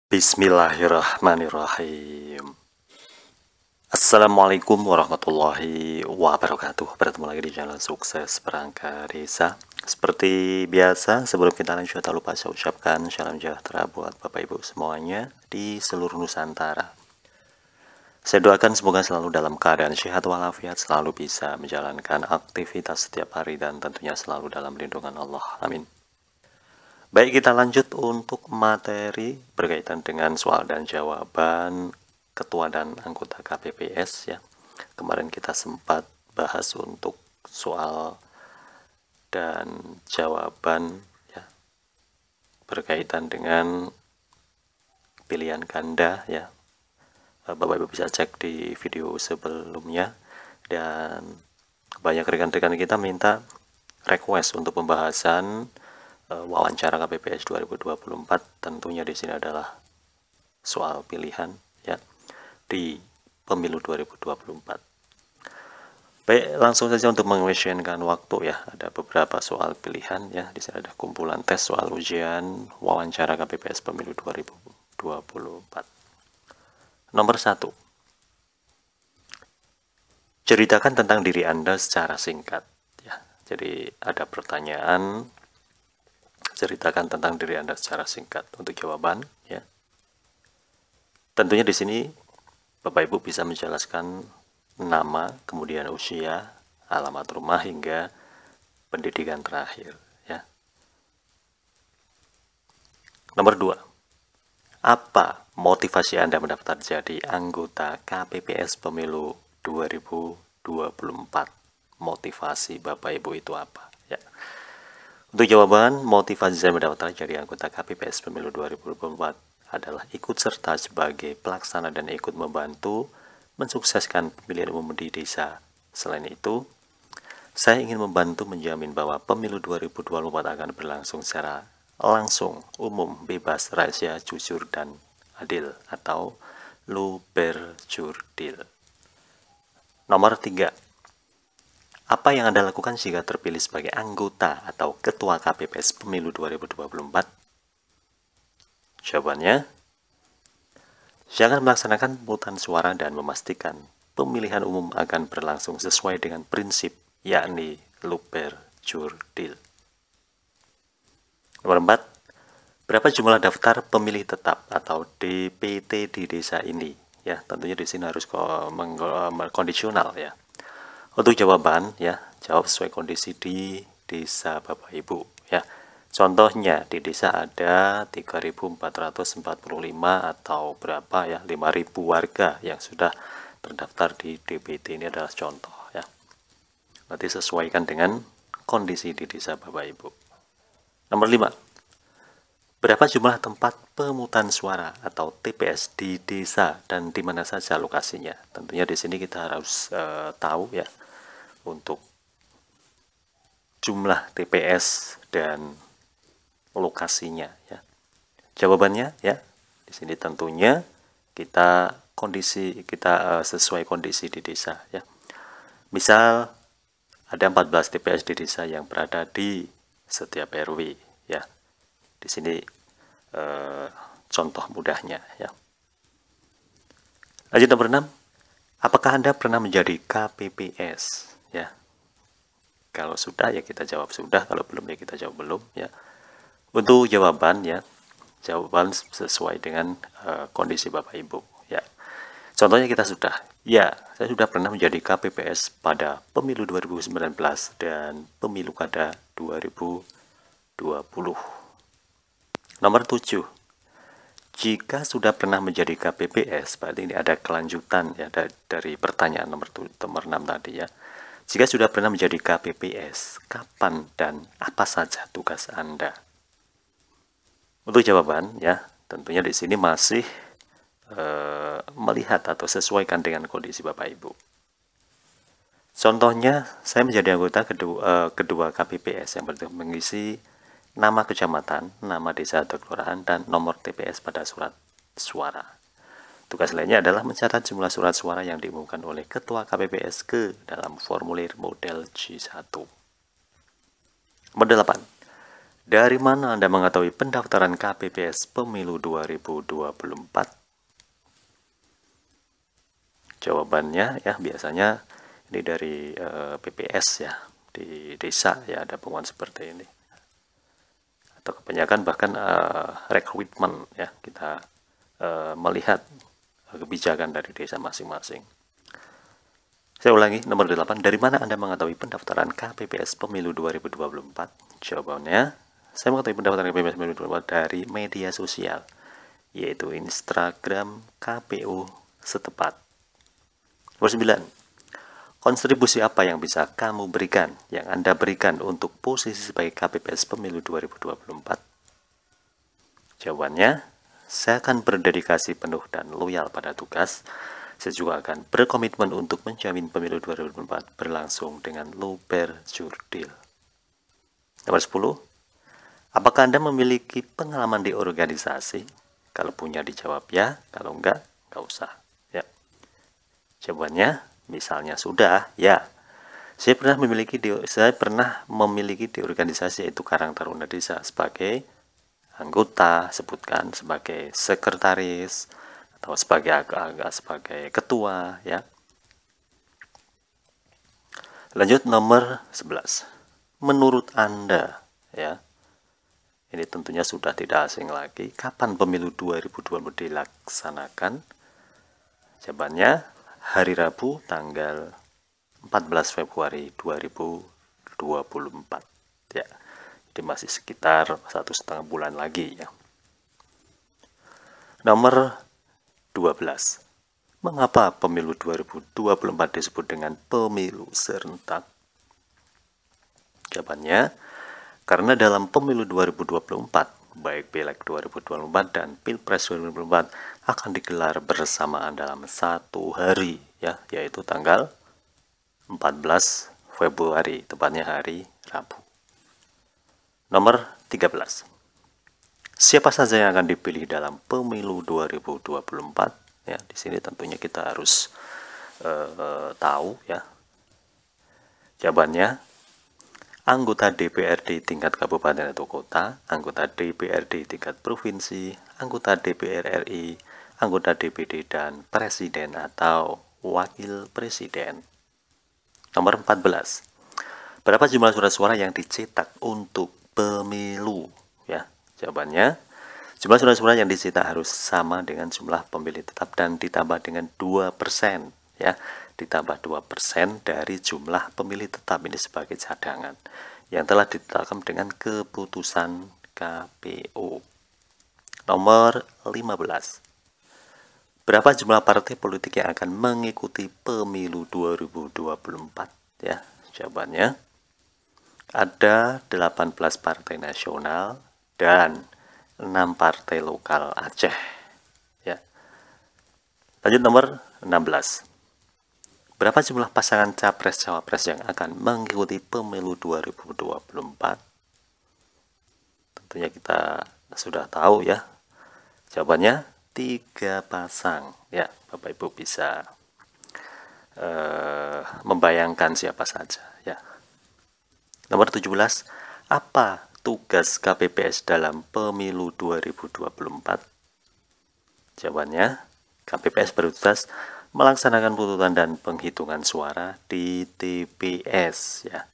Bismillahirrahmanirrahim. Assalamualaikum warahmatullahi wabarakatuh. Bertemu lagi di channel Sukses Perangkat Desa. Seperti biasa, sebelum kita lanjut, tak lupa saya ucapkan salam sejahtera buat Bapak Ibu semuanya di seluruh Nusantara. Saya doakan semoga selalu dalam keadaan sehat walafiat, selalu bisa menjalankan aktivitas setiap hari, dan tentunya selalu dalam lindungan Allah. Amin. Baik, kita lanjut untuk materi berkaitan dengan soal dan jawaban ketua dan anggota KPPS ya. Kemarin kita sempat bahas untuk soal dan jawaban ya, berkaitan dengan pilihan ganda ya. Bapak Ibu bisa cek di video sebelumnya, dan banyak rekan-rekan kita minta request untuk pembahasan wawancara KPPS 2024. Tentunya di sini adalah soal pilihan ya di pemilu 2024. Baik, langsung saja untuk mengesenkan waktu ya. Ada beberapa soal pilihan ya. Di sini ada kumpulan tes soal ujian wawancara KPPS pemilu 2024. Nomor 1. Ceritakan tentang diri Anda secara singkat ya. Jadi ada pertanyaan, ceritakan tentang diri Anda secara singkat. Untuk jawaban ya, tentunya di sini Bapak Ibu bisa menjelaskan nama, kemudian usia, alamat rumah, hingga pendidikan terakhir ya. Nomor 2. Apa motivasi Anda mendaftar jadi anggota KPPS pemilu 2024? Motivasi Bapak Ibu itu apa ya? Untuk jawaban, motivasi saya mendaftar jadi anggota KPPS pemilu 2024 adalah ikut serta sebagai pelaksana dan ikut membantu mensukseskan pemilihan umum di desa. Selain itu, saya ingin membantu menjamin bahwa pemilu 2024 akan berlangsung secara langsung, umum, bebas, rahasia, jujur, dan adil, atau luberjurdil. Nomor 3. Apa yang Anda lakukan jika terpilih sebagai anggota atau ketua KPPS pemilu 2024? Jawabannya, saya akan melaksanakan pemungutan suara dan memastikan pemilihan umum akan berlangsung sesuai dengan prinsip, yakni luberjurdil. Nomor 4. Berapa jumlah daftar pemilih tetap atau DPT di desa ini? Ya, tentunya di sini harus kondisional ya. Untuk jawaban ya, jawab sesuai kondisi di desa Bapak Ibu ya. Contohnya di desa ada 3.445 atau berapa ya, 5.000 warga yang sudah terdaftar di DPT. Ini adalah contoh ya. Nanti sesuaikan dengan kondisi di desa Bapak Ibu. Nomor 5. Berapa jumlah tempat pemungutan suara atau TPS di desa dan di mana saja lokasinya? Tentunya di sini kita harus tahu ya untuk jumlah TPS dan lokasinya ya. Jawabannya ya, di sini tentunya kita sesuai kondisi di desa ya. Misal ada 14 TPS di desa yang berada di setiap RW ya. Di sini contoh mudahnya ya. Lanjut nomor 6. Apakah Anda pernah menjadi KPPS ya? Kalau sudah ya kita jawab sudah, kalau belum ya kita jawab belum ya. Untuk jawaban ya, jawaban sesuai dengan kondisi Bapak Ibu ya. Contohnya kita sudah, ya saya sudah pernah menjadi KPPS pada pemilu 2019 dan pemilu kada 2020. Nomor 7. Jika sudah pernah menjadi KPPS, berarti ini ada kelanjutan ya dari pertanyaan nomor 6 tadi ya. Jika sudah pernah menjadi KPPS, kapan dan apa saja tugas Anda? Untuk jawaban ya, tentunya di sini masih melihat atau sesuaikan dengan kondisi Bapak Ibu. Contohnya, saya menjadi anggota kedua KPPS yang mengisi nama kecamatan, nama desa atau kelurahan, dan nomor TPS pada surat suara. Tugas lainnya adalah mencatat jumlah surat suara yang diumumkan oleh ketua KPPS ke dalam formulir model G1. Nomor 8. Dari mana Anda mengetahui pendaftaran KPPS Pemilu 2024? Jawabannya ya biasanya ini dari PPS ya, di desa ya ada pengumuman seperti ini. Atau kebanyakan bahkan rekrutmen ya, kita melihat kebijakan dari desa masing-masing. Saya ulangi, nomor 8. Dari mana Anda mengetahui pendaftaran KPPS Pemilu 2024? Jawabannya, saya mengetahui pendaftaran KPPS Pemilu 2024 dari media sosial, yaitu Instagram KPU setempat. Nomor 9. Kontribusi apa yang bisa kamu berikan, yang Anda berikan untuk posisi sebagai KPPS Pemilu 2024? Jawabannya, saya akan berdedikasi penuh dan loyal pada tugas. Saya juga akan berkomitmen untuk menjamin pemilu 2024 berlangsung dengan luber jurdil. Nomor 10. Apakah Anda memiliki pengalaman di organisasi? Kalau punya dijawab ya, kalau enggak usah. Ya. Jawabannya, misalnya sudah, ya. Saya pernah memiliki di organisasi yaitu Karang Taruna Desa sebagai anggota, sebutkan sebagai sekretaris, atau sebagai ketua ya. Lanjut nomor 11. Menurut Anda ya, ini tentunya sudah tidak asing lagi, kapan pemilu 2020 dilaksanakan? Jawabannya hari Rabu tanggal 14 Februari 2024 ya. Jadi masih sekitar 1,5 bulan lagi ya. Nomor 12. Mengapa pemilu 2024 disebut dengan pemilu serentak? Jawabannya, karena dalam pemilu 2024, baik Pileg 2024 dan Pilpres 2024 akan digelar bersamaan dalam satu hari, ya, yaitu tanggal 14 Februari, tepatnya hari Rabu. Nomor 13. Siapa saja yang akan dipilih dalam pemilu 2024? Ya, di sini tentunya kita harus tahu ya. Jawabannya, anggota DPRD tingkat kabupaten atau kota, anggota DPRD tingkat provinsi, anggota DPR RI, anggota DPD dan presiden atau wakil presiden. Nomor 14. Berapa jumlah surat suara yang dicetak untuk pemilu? Ya. Jawabannya, jumlah surat-surat yang dicetak harus sama dengan jumlah pemilih tetap dan ditambah dengan 2%, ya. Ditambah 2% dari jumlah pemilih tetap ini sebagai cadangan yang telah ditetapkan dengan keputusan KPU. Nomor 15. Berapa jumlah partai politik yang akan mengikuti pemilu 2024? Ya, jawabannya ada 18 partai nasional dan 6 partai lokal Aceh ya. Lanjut nomor 16. Berapa jumlah pasangan capres-cawapres yang akan mengikuti pemilu 2024? Tentunya kita sudah tahu ya. Jawabannya 3 pasang ya. Bapak Ibu bisa membayangkan siapa saja ya. Nomor 17. Apa tugas KPPS dalam pemilu 2024? Jawabannya, KPPS bertugas melaksanakan pungutan dan penghitungan suara di TPS ya.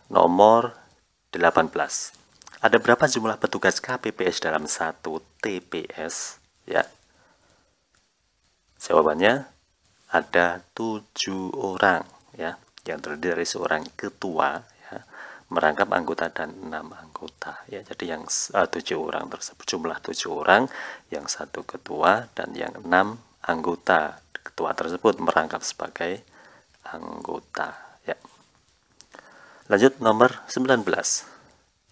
Nomor 18. Ada berapa jumlah petugas KPPS dalam satu TPS ya? Jawabannya ada 7 orang ya, yang terdiri dari seorang ketua merangkap anggota dan 6 anggota ya. Jadi yang 7 orang tersebut, jumlah 7 orang, yang 1 ketua dan yang 6 anggota. Ketua tersebut merangkap sebagai anggota ya. Lanjut nomor 19.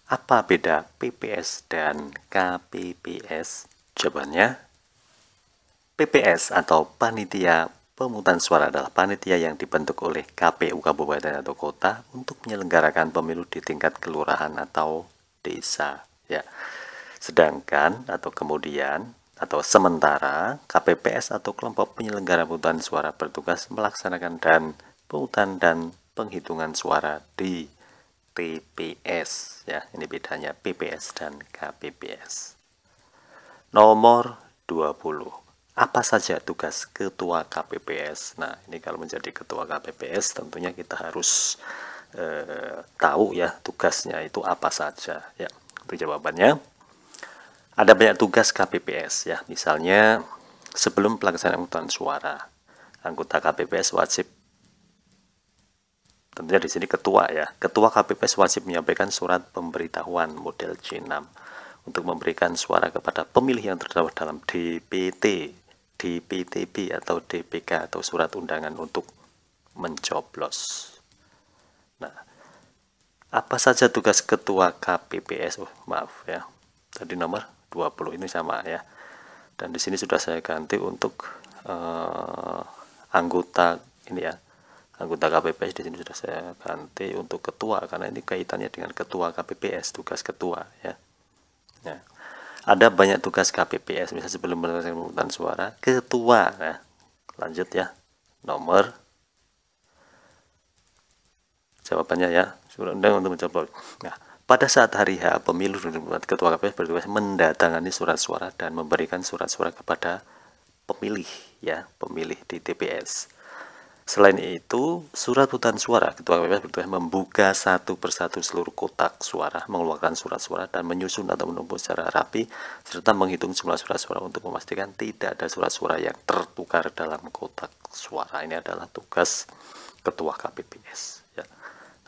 Apa beda PPS dan KPPS? Jawabannya, PPS atau panitia pemungutan suara adalah panitia yang dibentuk oleh KPU kabupaten atau kota untuk menyelenggarakan pemilu di tingkat kelurahan atau desa ya. Sedangkan sementara KPPS atau kelompok penyelenggara pemungutan suara bertugas melaksanakan dan pemungutan dan penghitungan suara di TPS ya. Ini bedanya PPS dan KPPS. Nomor 20. Apa saja tugas ketua KPPS? Nah, ini kalau menjadi ketua KPPS tentunya kita harus tahu ya tugasnya itu apa saja ya. Untuk jawabannya ada banyak tugas KPPS ya. Misalnya sebelum pelaksanaan pemungutan suara, anggota KPPS wajib, tentunya di sini ketua ya. Ketua KPPS wajib menyampaikan surat pemberitahuan model C6 untuk memberikan suara kepada pemilih yang terdapat dalam DPT, DPTB atau DPK atau surat undangan untuk mencoblos. Nah, apa saja tugas ketua KPPS? Oh, maaf ya. Tadi nomor 20 ini sama ya. Dan di sini sudah saya ganti untuk anggota ini ya. Anggota KPPS di sini sudah saya ganti untuk ketua karena ini kaitannya dengan ketua KPPS, tugas ketua ya. Nah, ada banyak tugas KPPS misalnya sebelum melakukan pemungutan suara, ketua. Nah, lanjut ya. Nomor jawabannya ya, surat undangan untuk mencoblos. Nah, pada saat hari H pemilu ketua KPPS bertugas mendatangani surat suara dan memberikan surat suara kepada pemilih ya, pemilih di TPS. Selain itu, surat pemungutan suara, ketua KPPS bertugas membuka satu persatu seluruh kotak suara, mengeluarkan surat suara dan menyusun atau menumpuk secara rapi, serta menghitung jumlah surat suara untuk memastikan tidak ada surat suara yang tertukar dalam kotak suara. Ini adalah tugas ketua KPPS. Ya.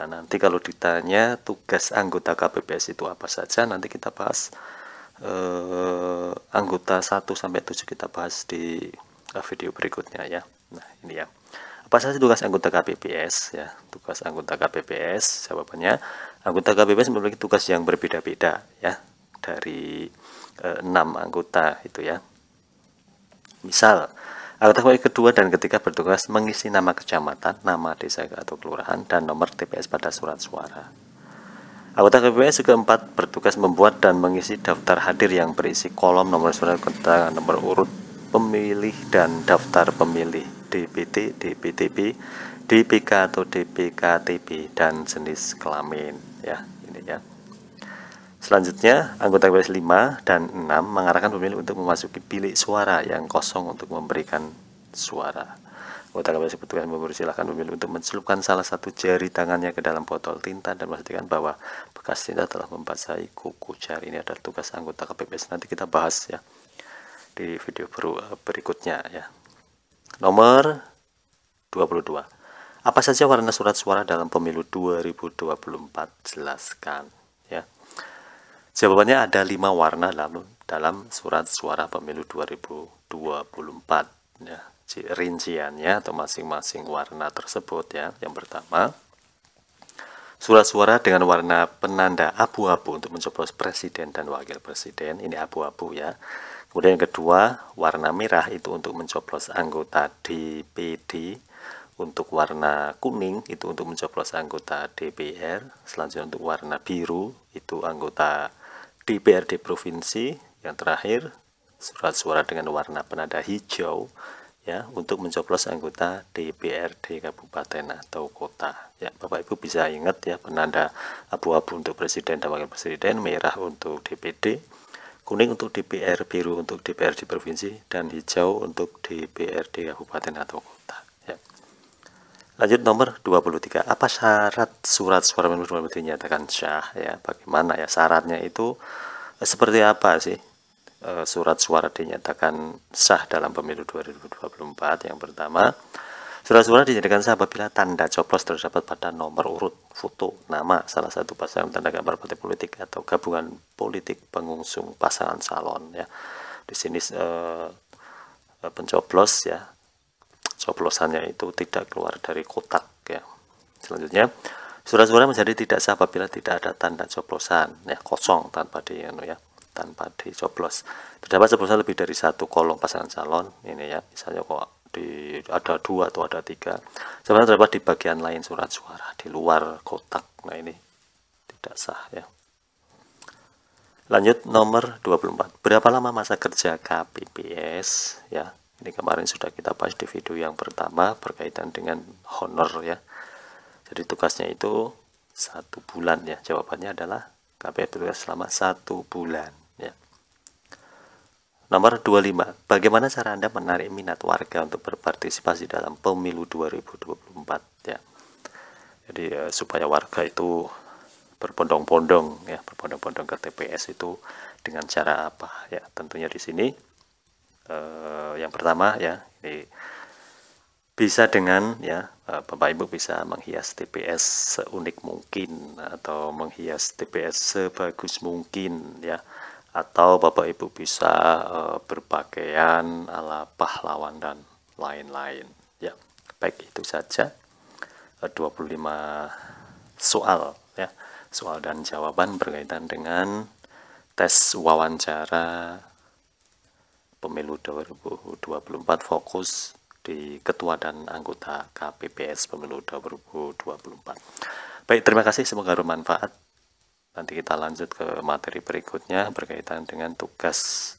Nah, nanti kalau ditanya tugas anggota KPPS itu apa saja, nanti kita bahas anggota 1 sampai 7 kita bahas di video berikutnya ya. Nah, ini ya. Apa saja tugas anggota KPPS ya? Tugas anggota KPPS, jawabannya anggota KPPS memiliki tugas yang berbeda-beda ya, dari 6 anggota itu ya. Misal, anggota KPPS kedua dan ketiga bertugas mengisi nama kecamatan, nama desa atau kelurahan, dan nomor TPS pada surat suara. Anggota KPPS keempat bertugas membuat dan mengisi daftar hadir yang berisi kolom nomor surat keterangan nomor urut pemilih dan daftar pemilih DPT, DPTB, DPK atau DPKTB dan jenis kelamin ya, ini ya. Selanjutnya, anggota KPPS 5 dan 6 mengarahkan pemilih untuk memasuki bilik suara yang kosong untuk memberikan suara. Anggota KPPS bertugas mempersilahkan pemilih untuk mencelupkan salah satu jari tangannya ke dalam botol tinta dan memastikan bahwa bekas tinta telah membasahi kuku jari. Ini adalah tugas anggota KPPS. Nanti kita bahas ya di video berikutnya ya. Nomor 22. Apa saja warna surat suara dalam pemilu 2024? Jelaskan ya. Jawabannya ada 5 warna dalam surat suara pemilu 2024 ya. Rinciannya atau masing-masing warna tersebut ya. Yang pertama, surat suara dengan warna penanda abu-abu untuk mencoblos presiden dan wakil presiden, ini abu-abu ya. Kemudian yang kedua, warna merah itu untuk mencoblos anggota DPD, untuk warna kuning itu untuk mencoblos anggota DPR, selanjutnya untuk warna biru itu anggota DPRD provinsi, yang terakhir surat suara dengan warna penanda hijau ya untuk mencoblos anggota DPRD kabupaten atau kota. Ya, Bapak Ibu bisa ingat ya, penanda abu-abu untuk presiden dan wakil presiden, merah untuk DPD, kuning untuk DPR, biru untuk DPRD provinsi, dan hijau untuk DPRD kabupaten atau kota ya. Lanjut nomor 23. Apa syarat surat suara pemilu 2023 dinyatakan sah ya? Bagaimana ya syaratnya itu seperti apa sih? Surat suara dinyatakan sah dalam pemilu 2024. Yang pertama, surat suara dinyatakan sah apabila tanda coblos terdapat pada nomor urut, foto, nama salah satu pasangan, tanda gambar partai politik atau gabungan politik pengusung pasangan calon ya. Di sini pencoblos ya, coblosannya itu tidak keluar dari kotak ya. Selanjutnya, surat suara menjadi tidak sah apabila tidak ada tanda coblosan ya, kosong tanpa dicoblos. Terdapat coblosan lebih dari satu kolom pasangan calon ini ya, misalnya kok ada 2 atau ada 3, sebenarnya terdapat di bagian lain surat suara di luar kotak. Nah, ini tidak sah ya. Lanjut nomor 24. Berapa lama masa kerja KPPS ya? Ini kemarin sudah kita bahas di video yang pertama berkaitan dengan honor ya. Jadi tugasnya itu 1 bulan ya. Jawabannya adalah KPR bertugas selama 1 bulan ya. Nomor 25, bagaimana cara Anda menarik minat warga untuk berpartisipasi dalam pemilu 2024 ya. Jadi supaya warga itu berbondong-bondong ya, berbondong-bondong ke TPS itu dengan cara apa ya? Tentunya di sini yang pertama ya, ini bisa dengan ya, Bapak Ibu bisa menghias TPS seunik mungkin atau menghias TPS sebagus mungkin ya, atau Bapak Ibu bisa berpakaian ala pahlawan dan lain-lain ya. Baik, itu saja 25 soal ya, soal dan jawaban berkaitan dengan tes wawancara pemilu 2024 fokus di ketua dan anggota KPPS pemilu 2024. Baik, terima kasih, semoga bermanfaat. Nanti kita lanjut ke materi berikutnya berkaitan dengan tugas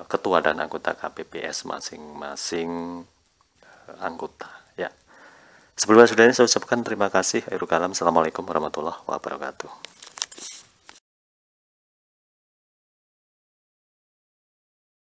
ketua dan anggota KPPS masing-masing anggota ya. Sebelumnya sudah ini saya ucapkan terima kasih. Akhirul kalam, assalamualaikum warahmatullahi wabarakatuh.